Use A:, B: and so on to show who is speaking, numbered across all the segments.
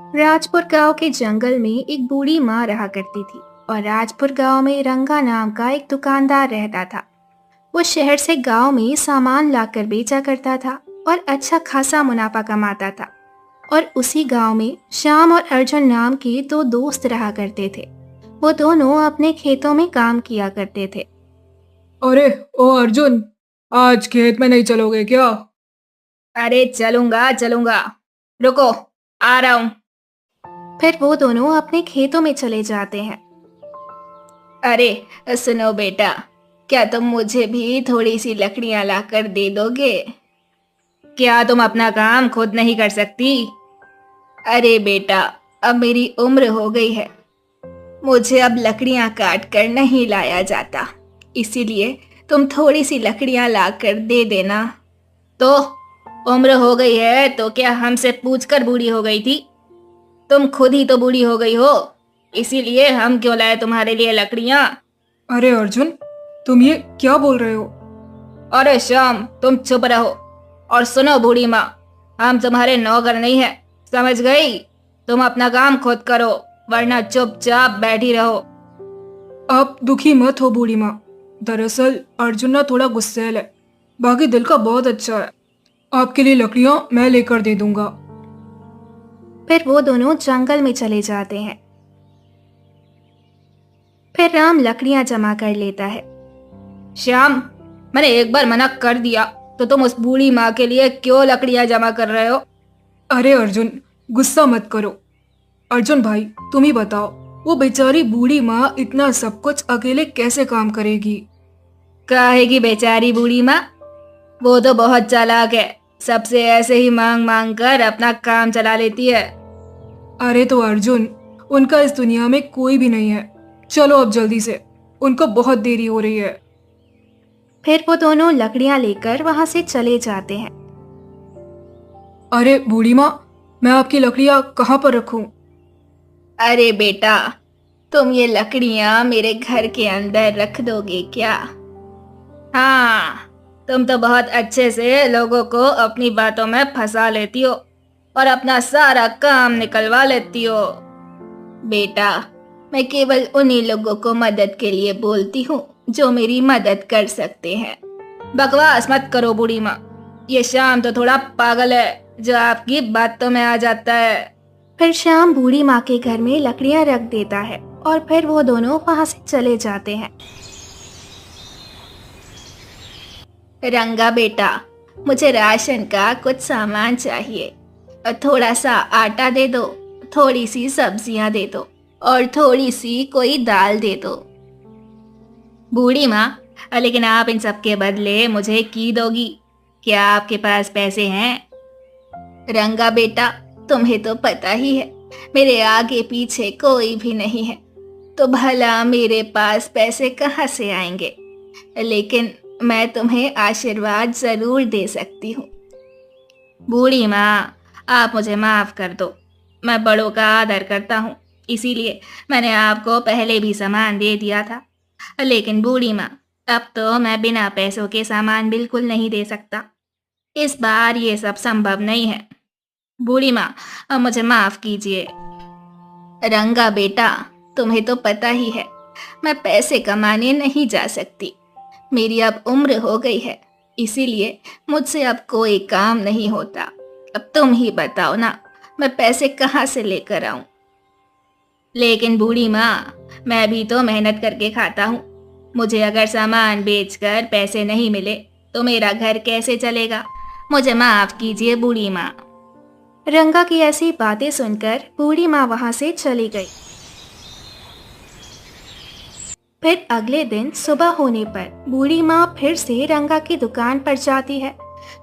A: राजपुर गांव के जंगल में एक बूढ़ी माँ रहा करती थी और राजपुर गांव में रंगा नाम का एक दुकानदार रहता था। वो शहर से गांव में सामान लाकर बेचा करता था और अच्छा खासा मुनाफा कमाता था। और उसी गांव में श्याम और अर्जुन नाम के दो दोस्त रहा करते थे। वो दोनों अपने खेतों में काम किया करते थे।
B: अरे ओ अर्जुन, आज खेत में नहीं चलोगे क्या?
A: अरे चलूंगा चलूंगा, रुको, आ रहा हूँ। फिर वो दोनों अपने खेतों में चले जाते हैं। अरे सुनो बेटा, क्या तुम मुझे भी थोड़ी सी लकड़ियां लाकर दे दोगे? क्या तुम अपना काम खुद नहीं कर सकती? अरे बेटा, अब मेरी उम्र हो गई है, मुझे अब लकड़ियां काट कर नहीं लाया जाता, इसीलिए तुम थोड़ी सी लकड़ियां लाकर दे देना। तो उम्र हो गई है तो क्या हमसे पूछकर बूढ़ी हो गई थी? तुम खुद ही तो बूढ़ी हो गई हो, इसीलिए हम क्यों लाए तुम्हारे लिए लकड़ियां?
B: अरे अर्जुन, तुम ये क्या बोल रहे हो?
A: अरे श्याम, तुम चुप रहो। और सुनो बूढ़ी माँ, हम तुम्हारे नौकर नहीं है, समझ गई? तुम अपना काम खुद करो, वरना चुपचाप बैठी रहो।
B: आप दुखी मत हो बूढ़ी माँ। दरअसल अर्जुन ना थोड़ा गुस्सैल है, बाकी दिल का बहुत अच्छा है। आपके लिए लकड़ियां मैं लेकर दे दूंगा।
A: फिर वो दोनों जंगल में चले जाते हैं। फिर राम लकड़ियां जमा कर लेता है। श्याम, मैंने एक बार मना कर दिया तो तुम उस बूढ़ी माँ के लिए क्यों लकड़ियां जमा कर रहे हो?
B: अरे अर्जुन, गुस्सा मत करो। अर्जुन भाई, तुम ही बताओ, वो बेचारी बूढ़ी माँ इतना सब कुछ अकेले कैसे काम करेगी?
A: काहे की बेचारी बूढ़ी माँ, वो तो बहुत चालाक है, सबसे ऐसे ही मांग मांग कर अपना काम चला लेती है।
B: अरे तो अर्जुन, उनका इस दुनिया में कोई भी नहीं है। चलो अब जल्दी से, उनको बहुत देरी हो रही है।
A: फिर वो दोनों लकड़ियां लेकर वहां से चले जाते हैं।
B: अरे बूढ़ी माँ, मैं आपकी लकड़ियाँ कहाँ पर रखूं?
A: अरे बेटा, तुम ये लकड़ियां मेरे घर के अंदर रख दोगे क्या? हाँ, तुम तो बहुत अच्छे से लोगों को अपनी बातों में फंसा लेती हो और अपना सारा काम निकलवा लेती हो। बेटा, मैं केवल उन्हीं लोगों को मदद के लिए बोलती हूँ जो मेरी मदद कर सकते हैं। बकवास मत करो बूढ़ी माँ, ये श्याम तो थोड़ा पागल है जो आपकी बातों में आ जाता है। फिर श्याम बूढ़ी माँ के घर में लकड़ियां रख देता है और फिर वो दोनों वहां से चले जाते हैं। रंगा बेटा, मुझे राशन का कुछ सामान चाहिए और थोड़ा सा आटा दे दो, थोड़ी सी सब्जियां दे दो और थोड़ी सी कोई दाल दे दो। बूढ़ी माँ, लेकिन आप इन सब के बदले मुझे की दोगी? क्या आपके पास पैसे हैं? रंगा बेटा, तुम्हें तो पता ही है, मेरे आगे पीछे कोई भी नहीं है, तो भला मेरे पास पैसे कहाँ से आएंगे? लेकिन मैं तुम्हें आशीर्वाद जरूर दे सकती हूँ। बूढ़ी माँ, आप मुझे माफ कर दो, मैं बड़ों का आदर करता हूँ, इसीलिए मैंने आपको पहले भी सामान दे दिया था। लेकिन बूढ़ी माँ, अब तो मैं बिना पैसों के सामान बिल्कुल नहीं दे सकता, इस बार ये सब संभव नहीं है। बूढ़ी माँ, अब मुझे माफ कीजिए। रंगा बेटा, तुम्हें तो पता ही है, मैं पैसे कमाने नहीं जा सकती, मेरी अब उम्र हो गई है, इसीलिए मुझसे अब कोई काम नहीं होता। अब तुम ही बताओ ना, मैं पैसे कहाँ से लेकर आऊं? लेकिन बूढ़ी माँ, मैं भी तो मेहनत करके खाता हूँ, मुझे अगर सामान बेचकर पैसे नहीं मिले तो मेरा घर कैसे चलेगा? मुझे माफ कीजिए बूढ़ी माँ। रंगा की ऐसी बातें सुनकर बूढ़ी माँ वहां से चली गई। फिर अगले दिन सुबह होने पर बूढ़ी माँ फिर से रंगा की दुकान पर जाती है,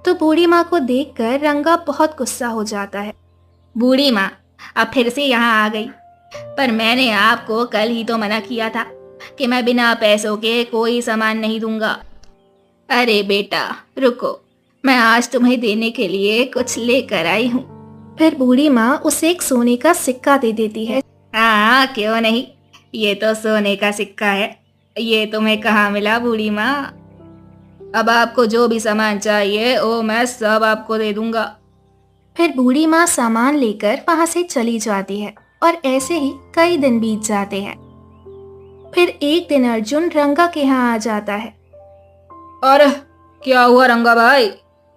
A: तो बूढ़ी माँ को देखकर रंगा बहुत गुस्सा हो जाता है। बूढ़ी माँ, अब फिर से यहाँ आ गई, पर मैंने आपको कल ही तो मना किया था कि मैं बिना पैसों के कोई सामान नहीं दूंगा। अरे बेटा, रुको, मैं आज तुम्हें देने के लिए कुछ लेकर आई हूँ। फिर बूढ़ी माँ उसे एक सोने का सिक्का दे देती है। हाँ, क्यों नहीं, ये तो सोने का सिक्का है, ये तुम्हें कहाँ मिला बूढ़ी माँ? अब आपको जो भी सामान चाहिए वो मैं सब आपको दे दूंगा। फिर बूढ़ी माँ सामान लेकर वहां से चली जाती है और ऐसे ही कई दिन बीत जाते हैं। फिर एक दिन अर्जुन रंगा के यहाँ आ जाता है।
B: अरे क्या हुआ रंगा भाई,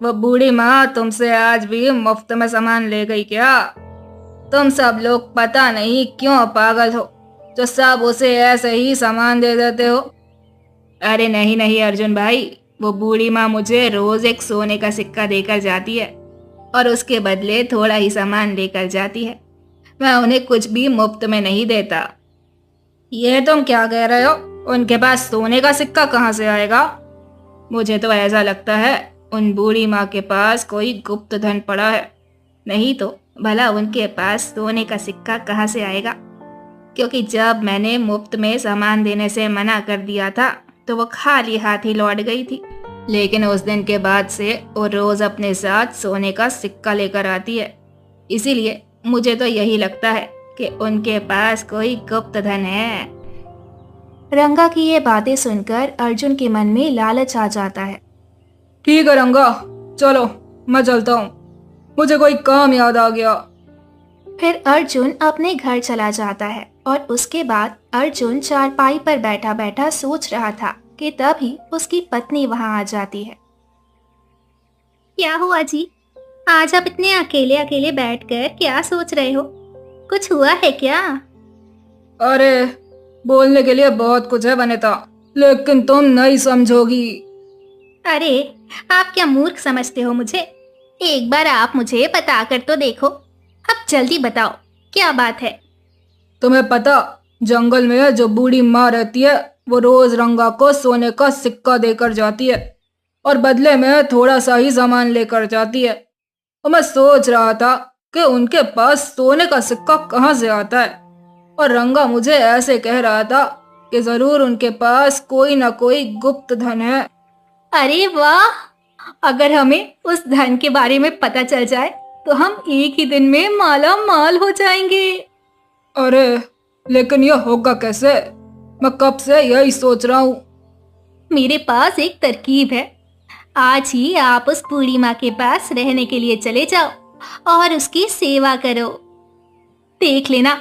B: वो बूढ़ी माँ तुमसे आज भी मुफ्त में सामान ले गई क्या? तुम सब लोग पता नहीं क्यों पागल हो, जो सब उसे ऐसे ही सामान दे देते हो। अरे नहीं नहीं अर्जुन भाई, वो बूढ़ी माँ मुझे रोज एक सोने का सिक्का देकर जाती है और उसके बदले थोड़ा ही सामान लेकर जाती है। मैं उन्हें कुछ भी मुफ्त में नहीं देता। ये तुम क्या कह रहे हो? उनके पास सोने का सिक्का कहाँ से आएगा? मुझे तो ऐसा लगता है उन बूढ़ी माँ के पास कोई गुप्त धन पड़ा है। नहीं तो भला उनके पास सोने का सिक्का कहाँ से आएगा? क्योंकि जब मैंने मुफ्त में सामान देने से मना कर दिया था तो वो खाली हाथ ही लौट गई थी। लेकिन उस दिन के बाद से वो रोज अपने साथ सोने का सिक्का लेकर आती है। इसीलिए मुझे तो यही लगता है कि उनके पास कोई गुप्त धन है। रंगा की ये बातें सुनकर अर्जुन के मन में लालच आ जाता है। ठीक है रंगा, चलो मैं चलता हूँ, मुझे कोई काम याद आ गया। फिर अर्जुन अपने घर चला जाता है और उसके बाद अर्जुन चारपाई पर बैठा बैठा सोच रहा था कि तभी उसकी पत्नी वहां आ जाती है। क्या हुआ जी? आज आप इतने अकेले अकेले बैठकर क्या सोच रहे हो? कुछ हुआ है क्या? अरे बोलने के लिए बहुत कुछ है वनिता, लेकिन तुम नहीं समझोगी। अरे आप क्या मूर्ख समझते हो मुझे? एक बार आप मुझे बता कर तो देखो। अब जल्दी बताओ, क्या बात है? तुम्हें पता, जंगल में जो बूढ़ी माँ रहती है वो रोज रंगा को सोने का सिक्का देकर जाती है और बदले में थोड़ा सा ही सामान लेकर जाती है। और मैं सोच रहा था कि उनके पास सोने का सिक्का कहाँ से आता है, और रंगा मुझे ऐसे कह रहा था कि जरूर उनके पास कोई ना कोई गुप्त धन है। अरे वाह, अगर हमें उस धन के बारे में पता चल जाए तो हम एक ही दिन में माला माल हो जाएंगे। अरे लेकिन यह होगा कैसे? मैं कब से यही सोच रहा हूँ। मेरे पास एक तरकीब है। आज ही आप उस बूढ़ी माँ के पास रहने के लिए चले जाओ और उसकी सेवा करो। देख लेना,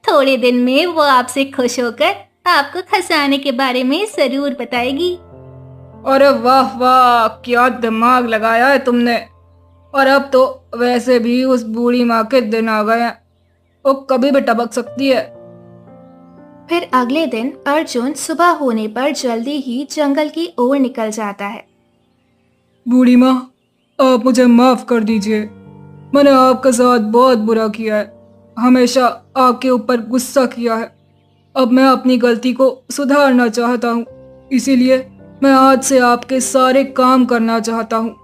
B: थोड़े दिन में वो आपसे खुश होकर आपको खजाने के बारे में जरूर बताएगी। अरे वाह वाह, क्या दिमाग लगाया है तुमने। और अब तो वैसे भी उस बूढ़ी माँ के दिन आ गए हैं, वो कभी भी टपक सकती है। फिर अगले दिन अर्जुन सुबह होने पर जल्दी ही जंगल की ओर निकल जाता है। बूढ़ी माँ, आप मुझे माफ कर दीजिए, मैंने आपके साथ बहुत बुरा किया है, हमेशा आपके ऊपर गुस्सा किया है। अब मैं अपनी गलती को सुधारना चाहता हूँ, इसीलिए मैं आज से आपके सारे काम करना चाहता हूँ,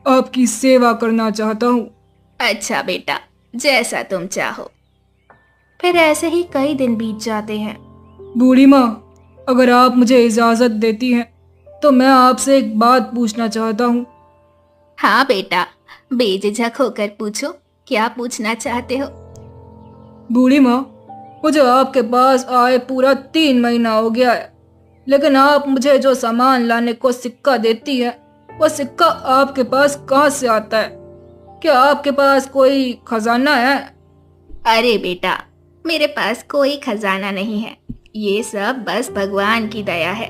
B: आपकी सेवा करना चाहता हूँ। अच्छा बेटा, जैसा तुम चाहो। फिर ऐसे ही कई दिन बीत जाते हैं। बूढ़ी माँ, अगर आप मुझे इजाजत देती हैं तो मैं आपसे एक बात पूछना चाहता हूँ। हाँ बेटा, बेझिझक होकर पूछो, क्या पूछना चाहते हो? बूढ़ी माँ, मुझे आपके पास आए पूरा 3 महीना हो गया है, लेकिन आप मुझे जो सामान लाने को सिक्का देती है वो सिक्का आपके पास कहाँ से आता है? क्या आपके पास कोई खजाना है? अरे बेटा, मेरे पास कोई खजाना नहीं है, ये सब बस भगवान की दया है,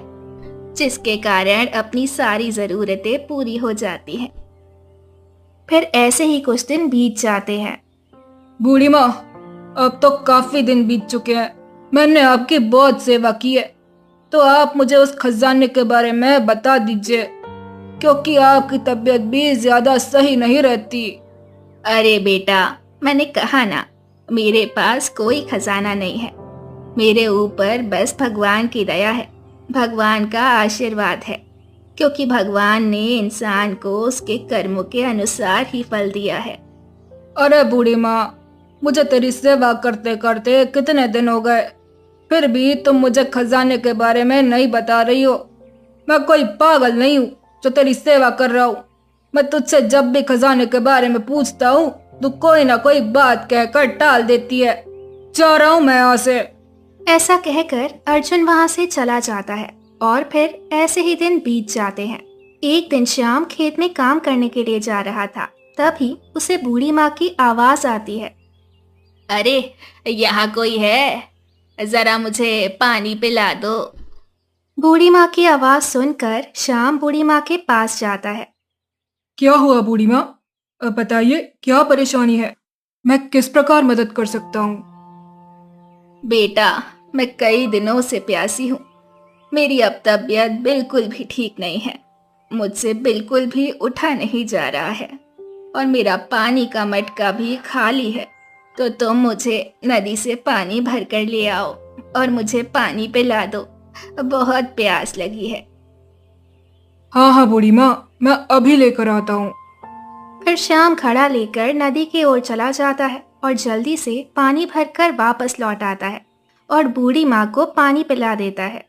B: जिसके कारण अपनी सारी जरूरतें पूरी हो जाती हैं। फिर ऐसे ही कुछ दिन बीत जाते हैं। बूढ़ी माँ, अब तो काफी दिन बीत चुके हैं, मैंने आपकी बहुत सेवा की है, तो आप मुझे उस खजाने के बारे में बता दीजिए, क्योंकि आपकी तबीयत भी ज्यादा सही नहीं रहती। अरे बेटा, मैंने कहा ना, मेरे पास कोई खजाना नहीं है, मेरे ऊपर बस भगवान की दया है, भगवान का आशीर्वाद है, क्योंकि भगवान ने इंसान को उसके कर्मों के अनुसार ही फल दिया है। अरे बूढ़ी माँ, मुझे तेरी सेवा करते करते कितने दिन हो गए, फिर भी तुम मुझे खजाने के बारे में नहीं बता रही हो। मैं कोई पागल नहीं हूँ जो तेरी सेवा कर रहा हूँ। मैं तुझसे जब भी खजाने के बारे में पूछता हूँ तो कोई ना कोई बात कहकर टाल देती है। जा रहा हूँ मैं यहाँ से। ऐसा कहकर अर्जुन वहां से चला जाता है और फिर ऐसे ही दिन बीत जाते हैं। एक दिन श्याम खेत में काम करने के लिए जा रहा था
A: तभी उसे बूढ़ी माँ की आवाज आती है।
B: अरे, यहाँ कोई है? जरा मुझे पानी पिला दो।
A: बूढ़ी माँ की आवाज सुनकर श्याम बूढ़ी माँ के पास जाता है।
C: क्या हुआ बूढ़ी माँ? बताइए, क्या परेशानी है? मैं किस प्रकार मदद कर सकता हूँ?
B: बेटा, मैं कई दिनों से प्यासी हूँ। मेरी अब तबीयत बिल्कुल भी ठीक नहीं है। मुझसे बिल्कुल भी उठा नहीं जा रहा है और मेरा पानी का मटका भी खाली है। तो तुम मुझे नदी से पानी भर कर ले आओ और मुझे पानी पिला दो। बहुत प्यास लगी है।
C: हाँ हाँ बूढ़ी माँ, मैं अभी लेकर आता हूँ।
A: फिर श्याम घड़ा लेकर नदी की ओर चला जाता है और जल्दी से पानी भरकर वापस लौट आता है और बूढ़ी माँ को पानी पिला देता है।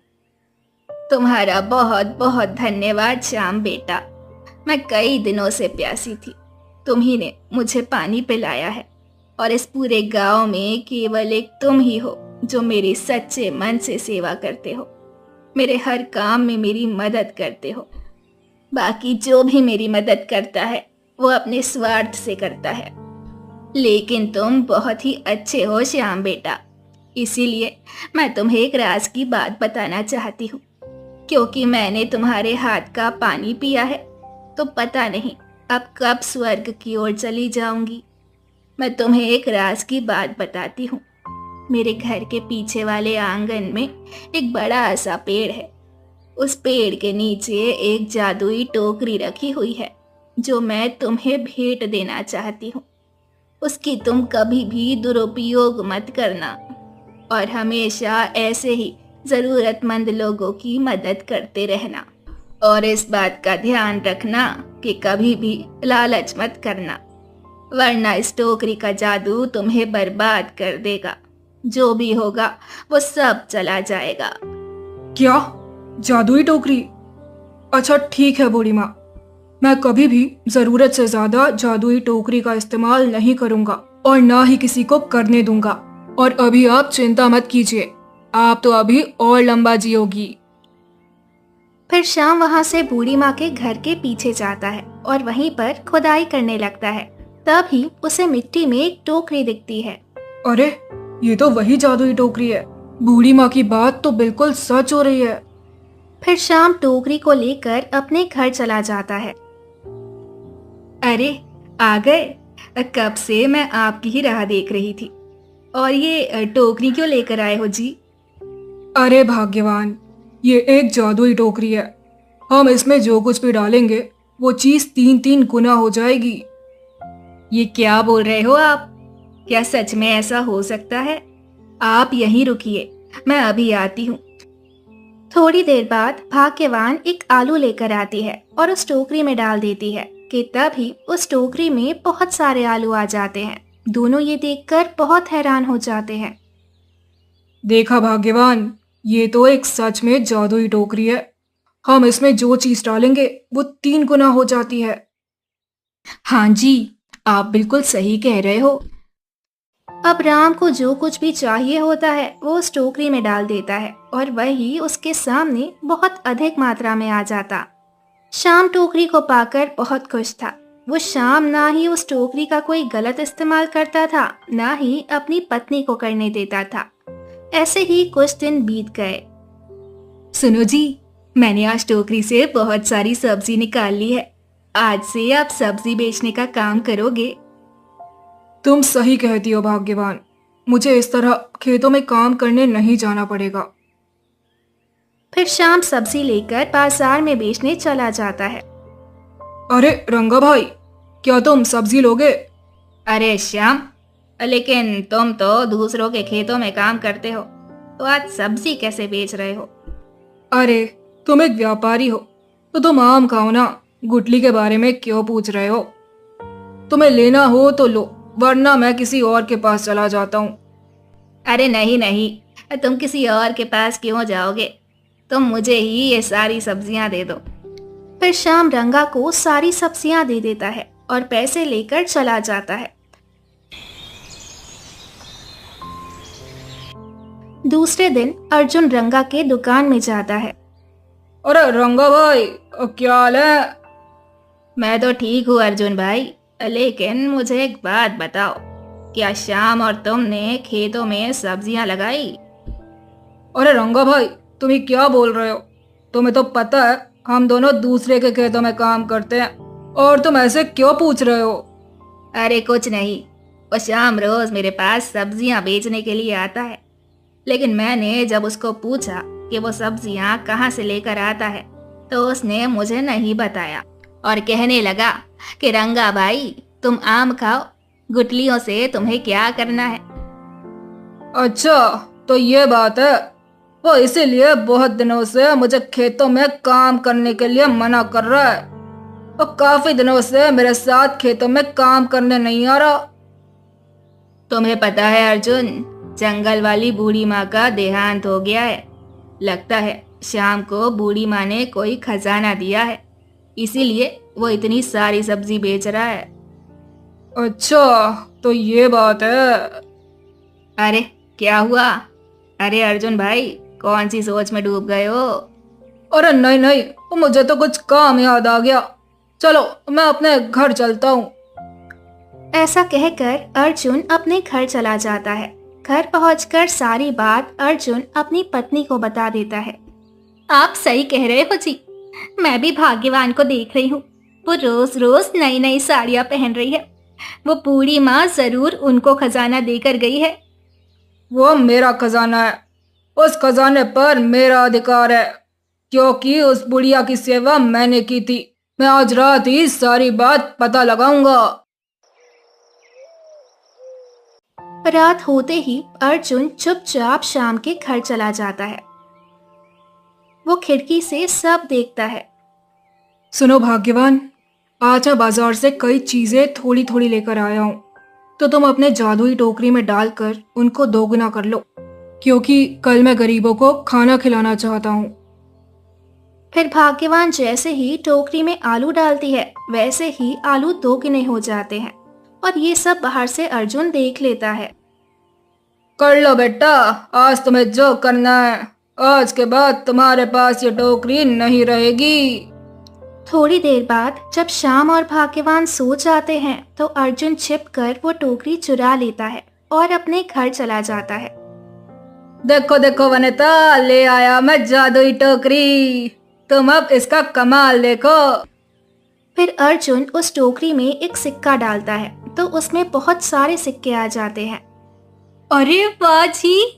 B: तुम्हारा बहुत बहुत धन्यवाद श्याम बेटा। मैं कई दिनों से प्यासी थी। तुम ही ने मुझे पानी पिलाया है और इस पूरे गांव में केवल एक तुम ही हो जो मेरी सच्चे मन से सेवा करते हो। मेरे हर काम में मेरी मदद करते हो। बाकी जो भी मेरी मदद करता है वो अपने स्वार्थ से करता है, लेकिन तुम बहुत ही अच्छे हो श्याम बेटा। इसीलिए मैं तुम्हें एक राज की बात बताना चाहती हूँ। क्योंकि मैंने तुम्हारे हाथ का पानी पिया है तो पता नहीं अब कब स्वर्ग की ओर चली जाऊंगी। मैं तुम्हें एक राज की बात बताती हूँ। मेरे घर के पीछे वाले आंगन में एक बड़ा सा पेड़ है। उस पेड़ के नीचे एक जादुई टोकरी रखी हुई है जो मैं तुम्हें भेंट देना चाहती हूँ। उसकी तुम कभी भी दुरुपयोग मत करना और हमेशा ऐसे ही जरूरतमंद लोगों की मदद करते रहना। और इस बात का ध्यान रखना कि कभी भी लालच मत करना, वरना इस टोकरी का जादू तुम्हें बर्बाद कर देगा। जो भी होगा वो सब चला जाएगा।
C: क्या? जादुई टोकरी? अच्छा ठीक है बूढ़ी माँ, मैं कभी भी जरूरत से ज्यादा जादुई टोकरी का इस्तेमाल नहीं करूंगा और ना ही किसी को करने दूंगा। और अभी आप चिंता मत कीजिए, आप तो अभी और लंबा जियोगी।
A: फिर श्याम वहां से बूढ़ी माँ के घर के पीछे जाता है और वहीं पर खुदाई करने लगता है। तभी उसे मिट्टी में एक टोकरी दिखती है।
C: अरे, ये तो वही जादुई टोकरी है। बूढ़ी माँ की बात तो बिल्कुल सच हो रही है।
A: फिर श्याम टोकरी को लेकर अपने घर चला जाता है।
B: अरे, आ गए। कब से मैं आपकी ही राह देख रही थी। और ये टोकरी क्यों लेकर आए हो जी?
C: अरे भाग्यवान, ये एक जादुई टोकरी है। हम इसमें जो कुछ भी डालेंगे वो चीज 3-3 गुना हो जाएगी।
B: ये क्या बोल रहे हो आप? क्या सच में ऐसा हो सकता है? आप यहीं रुकिए, मैं अभी आती हूँ।
A: थोड़ी देर बाद भाग्यवान एक आलू लेकर आती है और उस टोकरी में डाल देती है कि तभी उस टोकरी में बहुत सारे आलू आ जाते हैं। दोनों ये देखकर बहुत हैरान हो जाते हैं।
C: देखा भाग्यवान, ये तो एक सच में जादुई टोकरी है। हम इसमें जो चीज डालेंगे वो 3 गुना हो जाती है।
B: हाँ जी, आप बिल्कुल सही कह रहे हो।
A: अब राम को जो कुछ भी चाहिए होता है वो उस टोकरी में डाल देता है और वही उसके सामने बहुत अधिक मात्रा में आ जाता। श्याम टोकरी को पाकर बहुत खुश था। वो श्याम ना ही उस टोकरी का कोई गलत इस्तेमाल करता था, ना ही अपनी पत्नी को करने देता था। ऐसे ही कुछ दिन बीत गए।
B: सुनो जी, मैंने आज टोकरी से बहुत सारी सब्जी निकाल ली है। आज से आप सब्जी बेचने का काम करोगे?
C: तुम सही कहती हो भाग्यवान, मुझे इस तरह खेतों में काम करने नहीं जाना पड़ेगा।
A: फिर श्याम सब्जी लेकर बाजार में बेचने चला जाता है।
C: अरे रंगा भाई, क्या तुम सब्जी लोगे?
B: अरे श्याम, लेकिन तुम तो दूसरों के खेतों में काम करते हो, तो आज सब्जी कैसे बेच रहे हो?
C: अरे, तुम एक व्यापारी हो तो तुम आम खाओ ना, गुटली के बारे में क्यों पूछ रहे हो? तुम्हें लेना हो तो लो, वरना मैं किसी और के पास चला जाता हूँ।
B: अरे नहीं नहीं, तुम किसी और के पास क्यों जाओगे? तुम मुझे ही ये सारी सब्जियां दे दो।
A: फिर श्याम रंगा को सारी सब्जियां दे देता है और पैसे लेकर चला जाता है। दूसरे दिन अर्जुन रंगा के दुकान में जाता है।
C: अरे रंगा भाई, क्या हाल है?
B: मैं तो ठीक हूँ अर्जुन भाई,
A: लेकिन मुझे एक बात बताओ, क्या शाम और तुमने खेतों में सब्जियां लगाई?
B: अरे रंगा भाई, तुम ये क्या बोल रहे हो? तुम्हें तो पता है हम दोनों दूसरे के खेतों में काम करते हैं, और तुम ऐसे क्यों पूछ रहे हो?
A: अरे कुछ नहीं, वो शाम रोज मेरे पास सब्जियां बेचने के लिए आता है। लेकिन मैंने जब उसको पूछा कि वो सब्जियां कहाँ से लेकर आता है, तो उसने मुझे नहीं बताया और कहने लगा कि रंगा भाई, तुम आम खाओ, गुठलियों से तुम्हें क्या करना है।
B: अच्छा, तो ये बात है। वो इसीलिए बहुत दिनों से मुझे खेतों में काम करने के लिए मना कर रहा है, और काफी दिनों से मेरे साथ खेतों में काम करने नहीं आ रहा।
A: तुम्हें पता है अर्जुन, जंगल वाली बूढ़ी माँ का देहांत हो गया है। लगता है शाम को बूढ़ी माँ ने कोई खजाना दिया है, इसीलिए वो इतनी सारी सब्जी बेच रहा है।
B: अच्छा, तो ये बात है।
A: अरे क्या हुआ? अरे अर्जुन भाई, कौन सी सोच में डूब गए हो?
B: अरे नहीं नहीं, मुझे तो कुछ काम याद आ गया। चलो मैं अपने घर चलता हूँ।
A: ऐसा कहकर अर्जुन अपने घर चला जाता है। घर पहुंचकर सारी बात अर्जुन अपनी पत्नी को बता देता है। आप सही कह रहे हो जी, मैं भी भाग्यवान को देख रही हूँ। वो रोज रोज नई नई साड़ियाँ पहन रही है। वो बूढ़ी माँ जरूर उनको खजाना देकर गई है।
B: वो मेरा खजाना है, उस खजाने पर मेरा अधिकार है, क्योंकि उस बुढ़िया की सेवा मैंने की थी। मैं आज रात ही सारी बात पता लगाऊंगा।
A: रात होते ही अर्जुन चुपचाप शाम के घर चला जाता है। वो खिड़की से सब देखता है।
C: सुनो भाग्यवान, आज मैं बाजार से कई चीजें थोड़ी थोड़ी लेकर आया हूँ, तो तुम अपने जादुई टोकरी में डालकर उनको दोगुना कर लो, क्योंकि कल मैं गरीबों को खाना खिलाना चाहता हूँ।
A: फिर भाग्यवान जैसे ही टोकरी में आलू डालती है, वैसे ही आलू दोगुने हो जाते हैं और ये सब बाहर से अर्जुन देख लेता है।
B: कर लो बेटा, आज तुम्हें जो करना है। आज के बाद तुम्हारे पास ये टोकरी नहीं रहेगी।
A: थोड़ी देर बाद जब श्याम और भाग्यवान सो जाते हैं, तो अर्जुन छिपकर वो टोकरी चुरा लेता है और अपने घर चला जाता है।
B: देखो देखो वनिता, ले आया मैं जादुई टोकरी। तुम अब इसका कमाल देखो।
A: फिर अर्जुन उस टोकरी में एक सिक्का डालता है, तो उसमें बहुत सारे सिक्के आ जाते हैं। अरे वाह जी,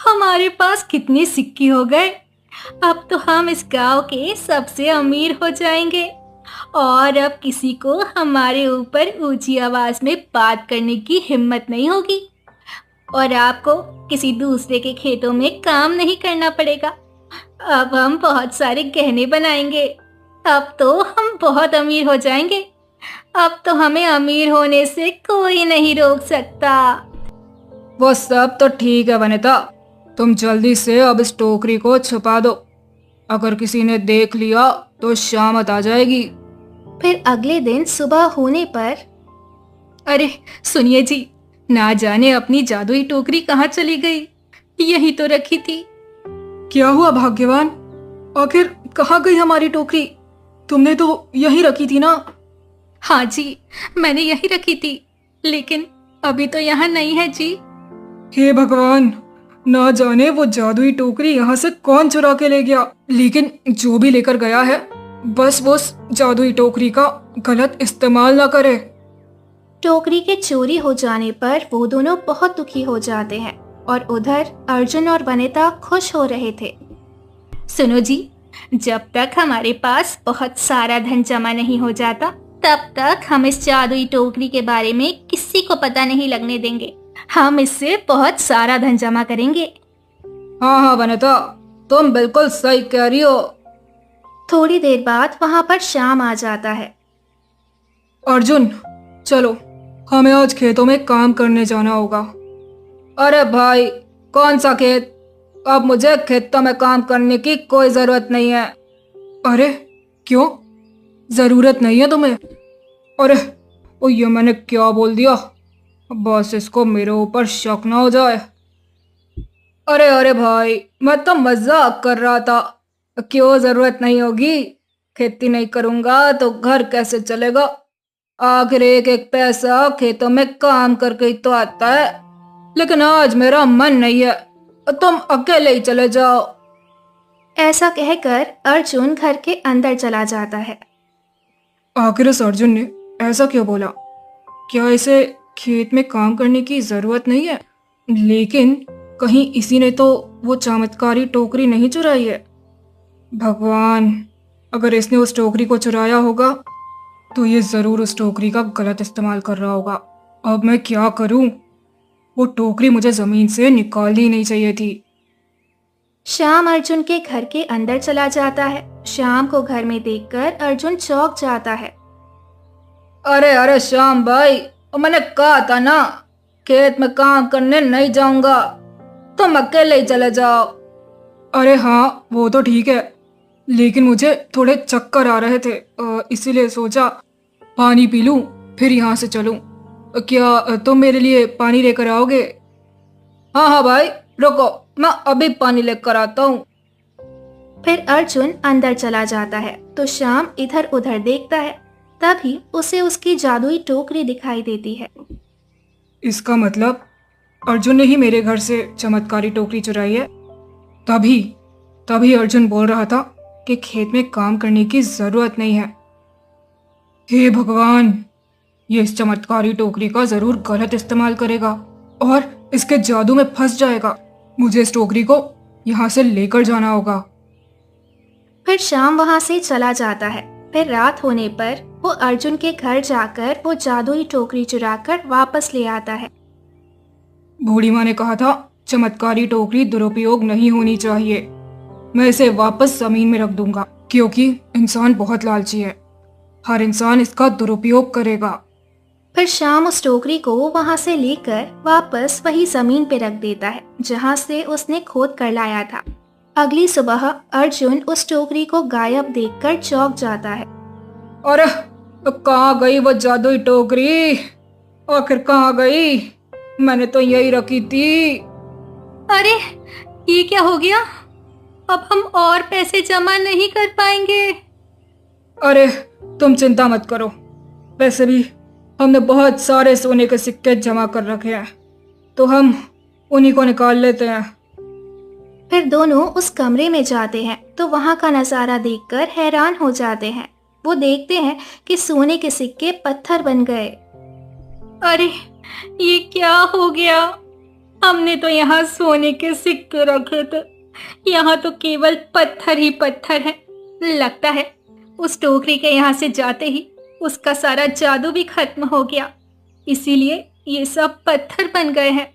A: हमारे पास कितने सिक्के हो गए। अब तो हम इस गांव के सबसे अमीर हो जाएंगे और अब किसी को हमारे ऊपर ऊंची आवाज में बात करने की हिम्मत नहीं होगी और आपको किसी दूसरे के खेतों में काम नहीं करना पड़ेगा। अब हम बहुत सारे गहने बनाएंगे। अब तो हम बहुत अमीर हो जाएंगे। अब तो हमें अमीर होने से कोई नहीं रोक सकता।
B: वो सब तो ठीक है वनिता, तुम जल्दी से अब इस टोकरी को छुपा दो। अगर किसी ने देख लिया तो शामत आ जाएगी।
A: फिर अगले दिन सुबह होने पर, अरे सुनिए जी, ना जाने अपनी जादुई टोकरी कहाँ चली गई, यही तो रखी थी।
C: क्या हुआ भाग्यवान? आखिर कहाँ गई हमारी टोकरी? तुमने तो यहीं रखी थी ना?
A: हाँ जी, मैंने यहीं रखी थी, लेकिन अभी तो यहाँ नहीं है जी।
C: हे भगवान, ना जाने वो जादुई टोकरी यहाँ से कौन चुरा के ले गया। लेकिन जो भी लेकर गया है, बस वो उस जादुई टोकरी का गलत इस्तेमाल ना करे।
A: टोकरी के चोरी हो जाने पर वो दोनों बहुत दुखी हो जाते हैं और उधर अर्जुन और वनिता खुश हो रहे थे। सुनो जी, जब तक हमारे पास बहुत सारा धन जमा नहीं हो जाता, तब तक हम इस जादुई टोकरी के बारे में किसी को पता नहीं लगने देंगे। हम इससे बहुत सारा धन जमा करेंगे।
B: हाँ हाँ वनिता, तुम बिल्कुल सही कह रही हो।
A: थोड़ी देर बाद वहां पर श्याम आ जाता है।
C: अर्जुन, चलो, हमें आज खेतों में काम करने जाना होगा।
B: अरे भाई, कौन सा खेत? अब मुझे खेतों में काम करने की कोई जरूरत नहीं है।
C: अरे क्यों, जरूरत नहीं है तुम्हें?
B: अरे ओ, ये मैंने क्या बोल दिया? बस इसको मेरे ऊपर शक ना हो जाए। अरे अरे भाई, मैं तो मजाक कर रहा था। क्यों जरूरत नहीं होगी? खेती नहीं करूंगा तो घर कैसे चलेगा? आखिर एक एक पैसा खेतों में काम करके ही तो आता है। लेकिन आज मेरा मन नहीं है, तुम अकेले ही चले जाओ।
A: ऐसा कहकर अर्जुन घर के अंदर चला जाता है।
C: आखिर इस अर्जुन ने ऐसा क्यों बोला? क्या इसे खेत में काम करने की जरूरत नहीं है? लेकिन कहीं इसी ने तो वो चमत्कारी टोकरी नहीं चुराई है? भगवान, अगर इसने उस टोकरी को चुराया होगा तो ये जरूर उस टोकरी का गलत इस्तेमाल कर रहा होगा। अब मैं क्या करूं? वो टोकरी मुझे जमीन से निकालनी ही नहीं चाहिए थी।
A: श्याम अर्जुन के घर के अंदर चला जाता है। श्याम को घर में देखकर अर्जुन चौंक जाता है।
B: अरे अरे श्याम भाई, मैंने कहा था ना खेत में काम करने नहीं जाऊंगा, तुम अकेले ही चले जाओ।
C: अरे हाँ, वो तो ठीक है, लेकिन मुझे थोड़े चक्कर आ रहे थे, इसीलिए सोचा पानी पी लूं फिर यहाँ से चलूं। क्या तुम मेरे लिए पानी लेकर आओगे?
B: हाँ हाँ भाई, रुको, मैं अभी पानी लेकर आता हूँ।
A: फिर अर्जुन अंदर चला जाता है तो श्याम इधर उधर देखता है। तभी उसे उसकी जादुई टोकरी दिखाई देती है।
C: इसका मतलब अर्जुन ने ही मेरे घर से चमत्कारी टोकरी चुराई है। तभी तभी अर्जुन बोल रहा था कि खेत में काम करने की जरूरत नहीं है। हे भगवान, ये इस चमत्कारी टोकरी का जरूर गलत इस्तेमाल करेगा और इसके जादू में फंस जाएगा। मुझे इस टोकरी को यहाँ से लेकर जाना होगा।
A: फिर श्याम वहां से चला जाता है। फिर रात होने पर वो अर्जुन के घर जाकर वो जादुई टोकरी चुराकर वापस ले आता है।
C: बूढ़ी माँ ने कहा था चमत्कारी टोकरी दुरुपयोग नहीं होनी चाहिए। मैं इसे वापस जमीन में रख दूंगा, क्योंकि इंसान बहुत लालची है। हर इंसान इसका दुरुपयोग करेगा।
A: फिर श्याम उस टोकरी को वहां से लेकर वापस वही जमीन पे रख देता है जहां से उसने खोद कर लाया था। अगली सुबह अर्जुन उस टोकरी को गायब देखकर चौंक जाता है।
B: अरे कहाँ गई वो जादुई टोकरी? आखिर कहाँ गई? मैंने तो यही रखी थी।
A: अरे ये क्या हो गया? अब हम और पैसे जमा नहीं कर पाएंगे।
B: अरे तुम चिंता मत करो, वैसे भी हमने बहुत सारे सोने के सिक्के जमा कर रखे हैं, तो हम उन्हीं को निकाल लेते हैं।
A: फिर दोनों उस कमरे में जाते हैं तो वहां का नजारा देखकर हैरान हो जाते हैं। वो देखते हैं कि सोने के सिक्के पत्थर बन गए। अरे ये क्या हो गया? हमने तो यहाँ सोने के सिक्के रखे थे, यहाँ तो केवल पत्थर ही पत्थर है। लगता है उस टोकरी के यहाँ से जाते ही उसका सारा जादू भी खत्म हो गया, इसीलिए ये सब पत्थर बन गए हैं।